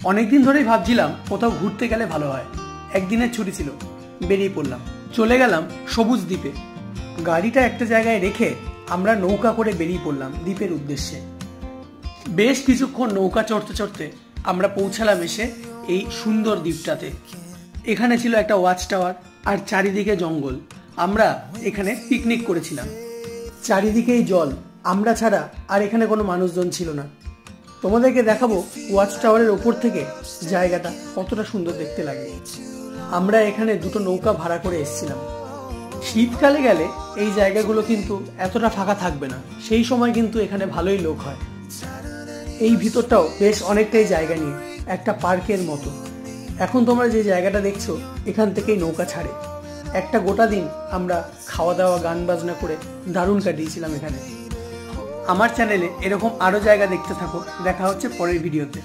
অনেকদিন ধরেই ভাবছিলাম কোথাও ঘুরতে গেলে ভালো হয়। একদিনের ছুটি ছিল, বেরিয়ে পড়লাম। চলে গেলাম সবুজ দ্বীপে। গাড়িটা একটা জায়গায় রেখে আমরা নৌকা করে বেরিয়ে পড়লাম দ্বীপের উদ্দেশ্যে। বেশ কিছুক্ষণ নৌকা চড়তে চড়তে আমরা পৌঁছালাম এসে এই সুন্দর দ্বীপটাতে। এখানে ছিল একটা ওয়াচ টাওয়ার আর চারিদিকে জঙ্গল। আমরা এখানে পিকনিক করেছিলাম। চারিদিকেই জল, আমরা ছাড়া আর এখানে কোনো মানুষজন ছিল না। তোমাদেরকে দেখাবো ওয়াচ টাওয়ারের ওপর থেকে জায়গাটা কতটা সুন্দর দেখতে লাগে। আমরা এখানে দুটো নৌকা ভাড়া করে এসেছিলাম। শীতকালে গেলে এই জায়গাগুলো কিন্তু এতটা ফাঁকা থাকবে না, সেই সময় কিন্তু এখানে ভালোই লোক হয়। এই ভিতরটাও বেশ অনেকটাই জায়গা নিয়ে, একটা পার্কের মতো। এখন তোমরা যে জায়গাটা দেখছো এখান থেকেই নৌকা ছাড়ে। একটা গোটা দিন আমরা খাওয়া দাওয়া গান বাজনা করে দারুণ কাটিয়েছিলাম এখানে। আমার চ্যানেলে এরকম আরও জায়গা দেখতে থাকো। দেখা হচ্ছে পরের ভিডিওতে।